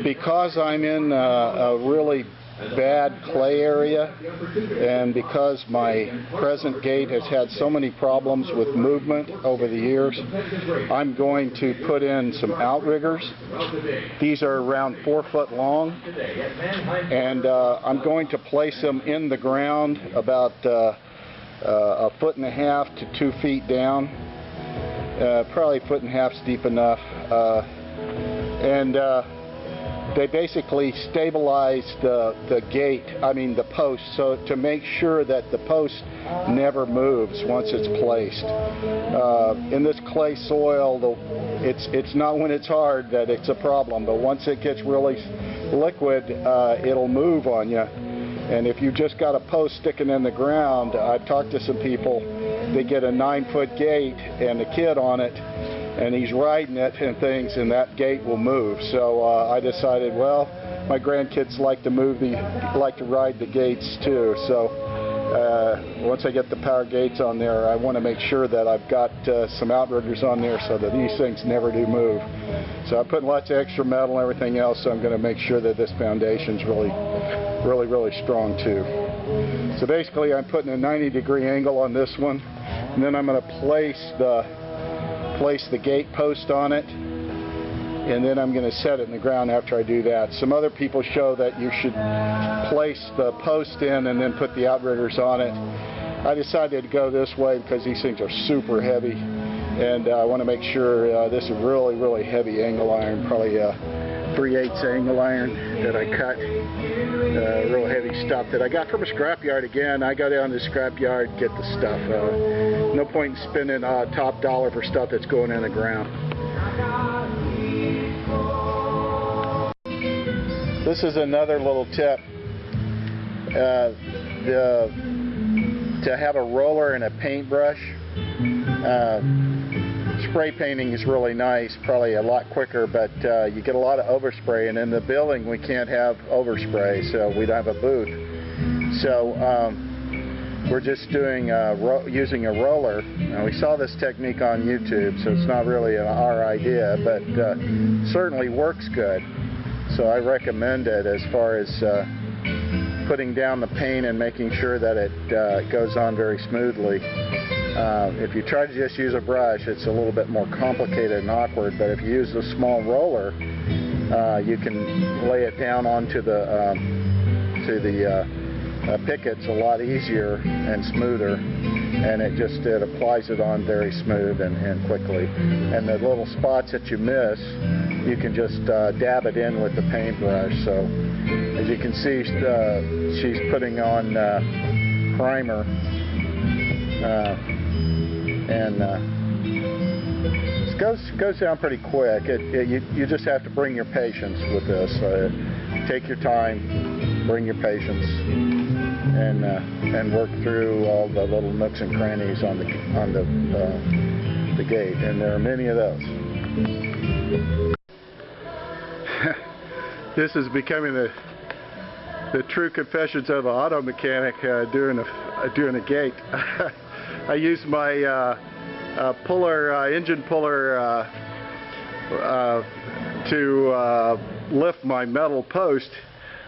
Because I'm in a really bad clay area, and because my present gate has had so many problems with movement over the years, I'm going to put in some outriggers. These are around 4 foot long, and I'm going to place them in the ground about 1.5 foot to 2 feet down. Probably 1.5 feet deep enough, and they basically stabilize the gate, the post, so to make sure that the post never moves once it's placed. In this clay soil, it's not when it's hard that it's a problem, but once it gets really liquid, it'll move on you. And if you just got a post sticking in the ground, I've talked to some people, they get a 9-foot gate and a kid on it, and he's riding it and things, and that gate will move. So I decided, well, my grandkids like to ride the gates too. So once I get the power gates on there, I want to make sure that I've got some outriggers on there so that these things never do move. So I put lots of extra metal and everything else, so I'm going to make sure that this foundation's really strong too. So basically I'm putting a 90-degree angle on this one, and then I'm going to place the gate post on it, and then I'm going to set it in the ground after I do that. Some other people show that you should place the post in and then put the outriggers on it. I decided to go this way because these things are super heavy, and I want to make sure this is really heavy angle iron, probably 3/8 angle iron that I cut. Real heavy stuff that I got from a scrapyard. Again, I go down to the scrapyard, get the stuff. No point in spending top dollar for stuff that's going in the ground. This is another little tip. To have a roller and a paintbrush. Spray painting is really nice, probably a lot quicker, but you get a lot of overspray, and in the building we can't have overspray, so we don't have a booth. So we're just doing using a roller. Now, we saw this technique on YouTube, so it's not really our idea, but certainly works good. So I recommend it as far as putting down the paint and making sure that it goes on very smoothly. If you try to just use a brush, it's a little bit more complicated and awkward, but if you use a small roller, you can lay it down onto the pickets a lot easier and smoother, and it applies it on very smooth and quickly. And the little spots that you miss, you can just dab it in with the paintbrush. So as you can see, she's putting on primer. It goes down pretty quick. You just have to bring your patience with this. Take your time, bring your patience, and work through all the little nooks and crannies on the gate. And there are many of those. This is becoming the true confessions of an auto mechanic doing a gate. I use my engine puller to lift my metal post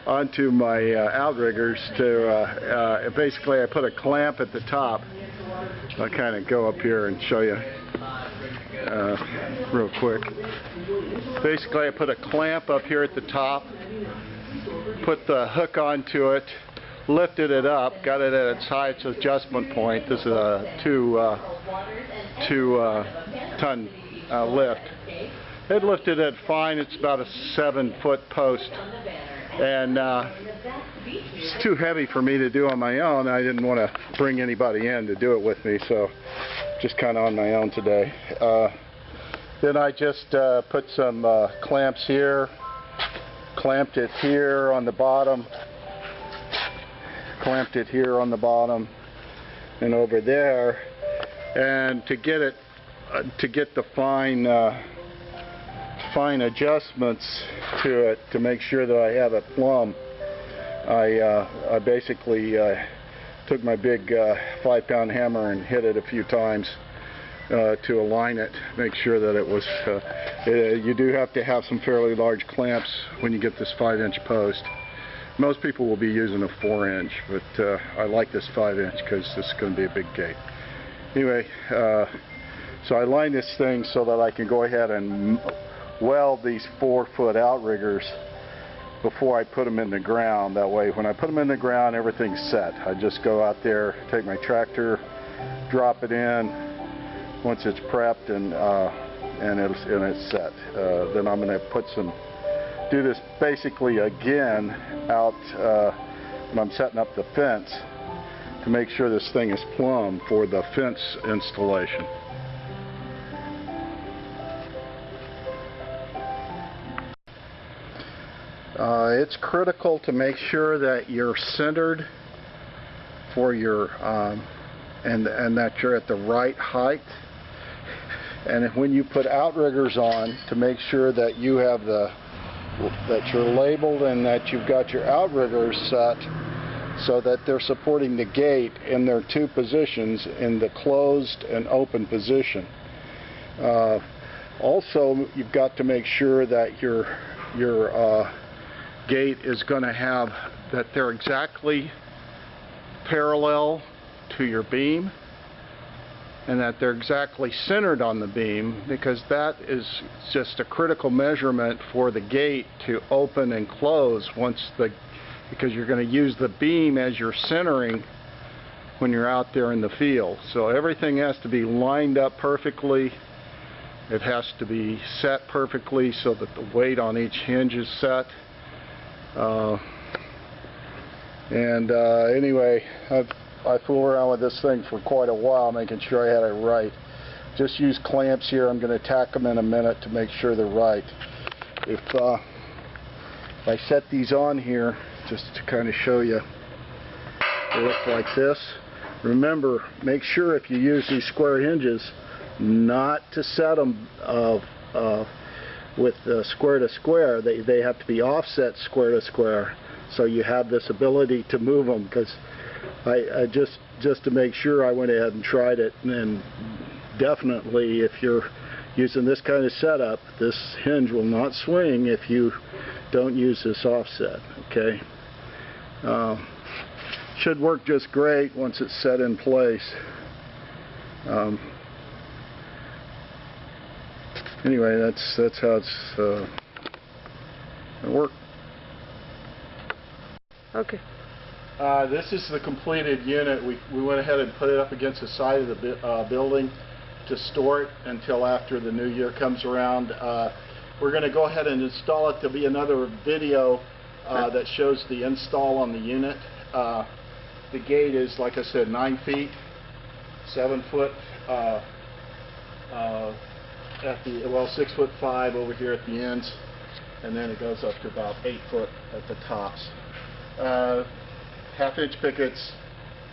onto my outriggers. Basically, I put a clamp at the top. I'll kind of go up here and show you real quick. Basically, I put a clamp up here at the top, put the hook onto it, lifted it up, got it at its highest adjustment point. This is a two-ton lift. It lifted it fine. It's about a 7-foot post, and it's too heavy for me to do on my own. I didn't want to bring anybody in to do it with me, so just kind of on my own today. Then I just put some clamps here, clamped it here on the bottom, clamped it here on the bottom and over there, and to get the fine adjustments to it, to make sure that I have it plumb, I basically took my big 5-pound hammer and hit it a few times to align it, make sure that it was, you do have to have some fairly large clamps when you get this 5-inch post. Most people will be using a 4-inch, but I like this 5-inch because this is going to be a big gate. Anyway, so I line this thing so that I can go ahead and weld these 4-foot outriggers before I put them in the ground. That way when I put them in the ground, everything's set. I just go out there, take my tractor, drop it in. Once it's prepped and it's set, then I'm going to do this basically again out when I'm setting up the fence to make sure this thing is plumb for the fence installation. It's critical to make sure that you're centered for your and that you're at the right height. And when you put outriggers on, to make sure that you have that you're labeled and that you've got your outriggers set so that they're supporting the gate in their 2 positions, in the closed and open position. Also, you've got to make sure that your gate is going to have that they're exactly parallel to your beam, and that they're exactly centered on the beam, because that is just a critical measurement for the gate to open and close because you're going to use the beam as your centering when you're out there in the field. So everything has to be lined up perfectly. It has to be set perfectly so that the weight on each hinge is set. Anyway, I fool around with this thing for quite a while, making sure I had it right. Just use clamps here. I'm going to tack them in a minute to make sure they're right. If I set these on here, just to kind of show you, they look like this. Remember, make sure if you use these square hinges, not to set them with square to square. They have to be offset square to square, so you have this ability to move them. Because I just to make sure, I went ahead and tried it, and definitely if you're using this kind of setup, this hinge will not swing if you don't use this offset. Okay, should work just great once it's set in place. Anyway, that's how it's work. Okay. This is the completed unit. We went ahead and put it up against the side of the building to store it until after the new year comes around. We're going to go ahead and install it. There'll be another video that shows the install on the unit. The gate is, like I said, 9 feet, 7 foot at the, well, 6'5" over here at the ends, and then it goes up to about 8 foot at the tops. 1/2-inch pickets,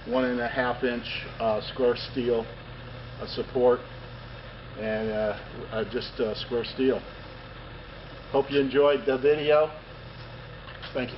1.5-inch square steel support, and just square steel. Hope you enjoyed the video. Thank you.